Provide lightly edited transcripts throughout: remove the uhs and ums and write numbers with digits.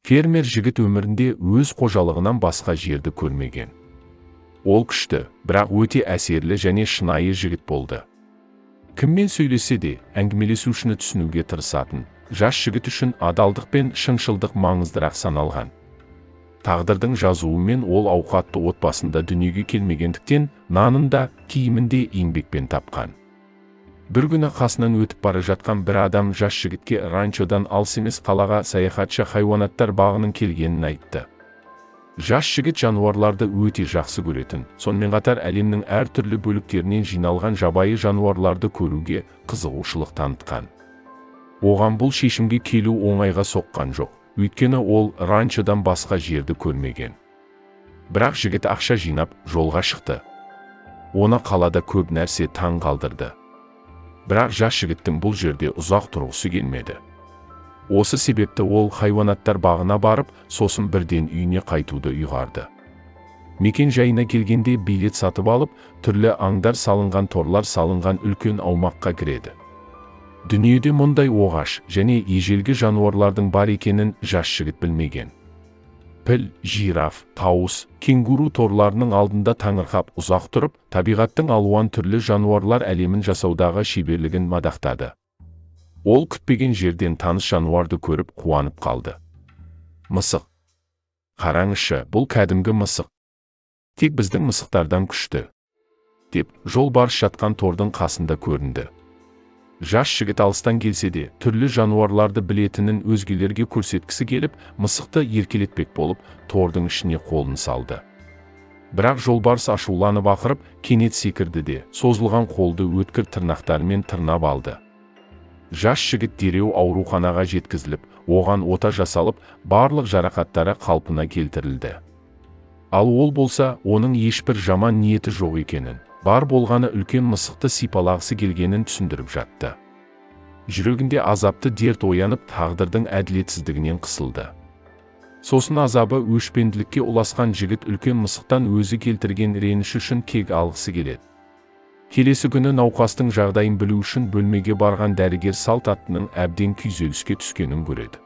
Фермер жігіт өмірінде өз қожалығынан басқа жерді көрмеген. Ол күшті, бірақ өте әсерлі және шынайы жігіт болды. Кіммен сөйлесе де әңгімелесушіні түсінуге тырысатын, жас жігіт үшін адалдық пен шыншылдық маңыздырақ саналған. Тағдырдың жазуымен ол ауқатты отбасында дүниеге келмегендіктен, нанын да, киімін де еңбекпен тапқан. Бір күні қасынан өтіп бара жатқан бір адам жас жігітке ранчодан алыс емес қалаға саяхатшы хайуанаттар бағының келгенін айтты. Жас жігіт жануарларды өте жақсы көретін, сонымен қатар әлемнің әртүрлі бөліктерінен жиналған жабайы жануарларды көруге қызығушылық танытқан. Оған бұл шешімге келу оңайға соққан жоқ, өйткені ол ранчодан басқа жерді көрмеген. Бірақ жігіт ақша жинап жолға шықты. Оны қалада көп нәрсе таң қалдырды. Бірақ жас жігіттің бұл жерде ұзақ тұрғысы келмеді. Осы себепті ол хайуанаттар бағына барып, сосын бірден үйіне қайтуды ұйғарды. Мекен жайына келгенде билет сатып алып, түрлі аңдар салынған торлар салынған үлкен аумаққа кіреді. Дүниеде мұндай оғаш және ежелгі жануарлардың бар екенін жас жігіт білмеген. Піл, жираф, тауыс, кенгуру торларының алдында таңырқап ұзақ тұрып, табиғаттың алуан түрлі жануарлар әлемін жасаудағы шеберлігін мадақтады. Ол күтпеген жерден таныс жануарды көріп қуанып қалды. Мысық. Қараңызшы, бұл кәдімгі мысық. Тек біздің мысықтардан күшті. Деп, жолбарыс жатқан тордың қасында көрінді. Жас жігіт алыстан келсе де, түрлі жануарларды білетінін өзгелерге көрсеткісі келіп, мысықты еркелетпек болып, тордың ішіне қолын салды. Бірақ жолбарыс ашуланып ақырып, кенет секірді де, созылған қолды өткір тырнақтарымен тырнап алды. Жас жігіт дереу ауруханаға жеткізіліп, оған ота жасалып, барлық жарақаттары қалпына келтірілді. Ал ол болса, оның ешбір жаман ниеті жоқ екенін, бар болғаны үлкен мысықты сипалағысы келгенін түсіндіріп жатты. Жүрегінде азапты дерт оянып, тағдырдың әділетсіздігінен қысылды. Сосын азабы өшпенділікке ұласқан жігіт үлкен мысықтан өзі келтірген реніші үшін кек алғысы келеді. Келесі күні науқастың жағдайын білу үшін бөлмеге барған дәрігер салт аттының әбден күйзеліске түскенін көреді.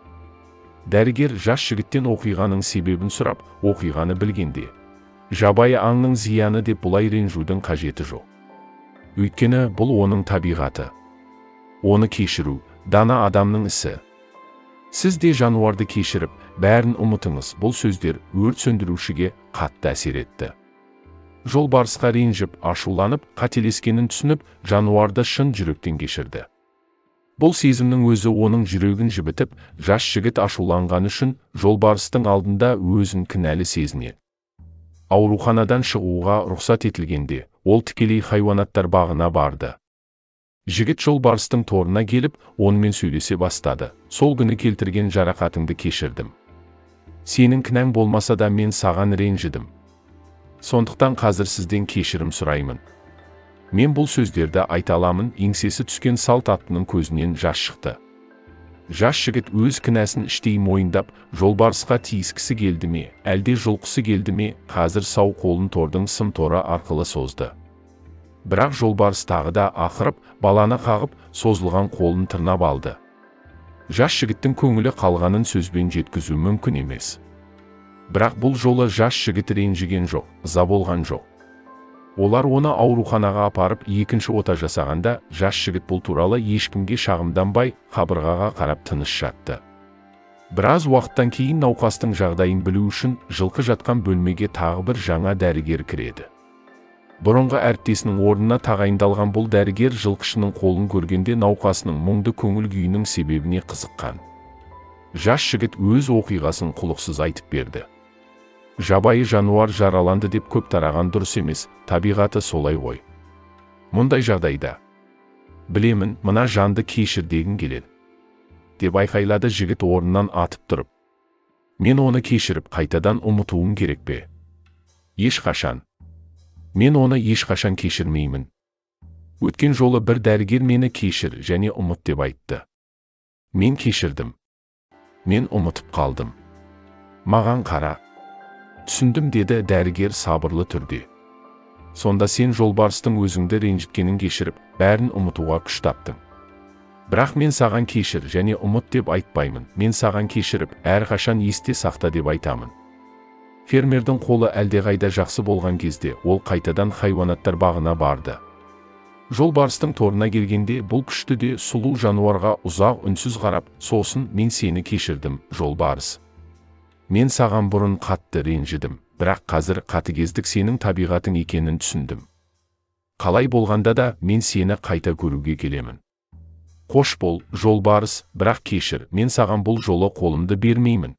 Дәрігер жас жігіттен оқиғаның себебін сұрап, оқиғаны білгенде, жабайы аңның зияны деп бұлай ренжудің қажеті жоқ. Өйткені бұл оның табиғаты. Оны кешіру, дана адамның ісі. Сіз де жануарды кешіріп, бәрін ұмытыңыз, бұл сөздер өрт сөндірушіге қатты әсер етті. Жолбарысқа ренжіп, ашуланып, қателескенін түсініп, жануарды шын жүректен кешірді. Бұл сезімнің өзі оның жүрегін жібітіп, жас жігіт ашуланған үшін жолбарыстың алдында өзін кінәлі сезінеді. Ауруханадан шығуға рұқсат етілгенде, ол тікелей хайуанаттар бағына барды. Жігіт жолбарыстың торына келіп, онымен сөйлесе бастады. Сол күні келтірген жарақатыңды кешірдім. Сенің кінәң болмаса да мен саған ренжідім. Сондықтан қазір сізден кешірім сұраймын. Мен бұл сөздерді айта аламын. Еңсесі түскен салт аттының көзінен жас шықты. Жас жігіт өз кінәсін іштей мойындап, жолбарысқа тиіскісі келді ме, әлде жұлқысы келді ме, қазір сау қолын тордың сым торы арқылы созды. Бірақ жолбарыс тағы да ақырып, баланы қағып, созылған қолын тырнап алды. Жас жігіттің көңілі қалғанын сөзбен жеткізу мүмкін емес. Бірақ бұл жолы жас жігіт ренжіген жоқ, ыза болған жоқ. Олар оны ауруханаға апарып екінші ота жасағанда, жас жігіт бұл туралы ешкімге шағымданбай, қабырғаға қарап тыныш жатты. Біраз уақыттан кейін науқастың жағдайын білу үшін жылқы жатқан бөлмеге тағы бір жаңа дәрігер кіреді. Бұрынғы әріптесінің орнына тағайындалған бұл дәрігер жылқышының қолын көргенде науқасының мұңды көңіл күйінің себебіне қызыққан. Жас жігіт өз оқиғасын құлықсыз айтып берді. Жабайы жануар жараланды деп көп тараған дұрыс емес, табиғаты солай ғой. Мұндай жағдайда, білемін, мына жанды кешір дегің келеді, деп айқайлады жігіт орнынан атып тұрып. Мен оны кешіріп, қайтадан ұмытуым керек пе? Ешқашан. Мен оны ешқашан кешірмеймін. Өткен жолы бір дәрігер мені кешір және ұмыт деп айтты. Мен кешірдім. Мен ұмытып қалдым. Маған қара. Түсіндім, деді дәрігер сабырлы түрде. Сонда сен жолбарыстың өзіңді ренжіткенін кешіріп, бәрін ұмытуға күш таптың. Бірақ мен саған кешір және ұмыт деп айтпаймын. Мен саған кешіріп, әрқашан есте сақта деп айтамын. Фермердің қолы әлдеқайда жақсы болған кезде ол қайтадан хайуанаттар бағына барды. Жолбарыстың торына келгенде бұл күшті де сұлу жануарға ұзақ үнсіз қарап, сосын мен сені кешірдім, жолбарыс. Мен саған бұрын қатты ренжідім, бірақ қазір қатыгездік сенің табиғатың екенін түсіндім. Қалай болғанда да мен сені қайта көруге келемін. Қош бол, жолбарыс, бірақ кешір, мен саған бұл жолы қолымды бермеймін.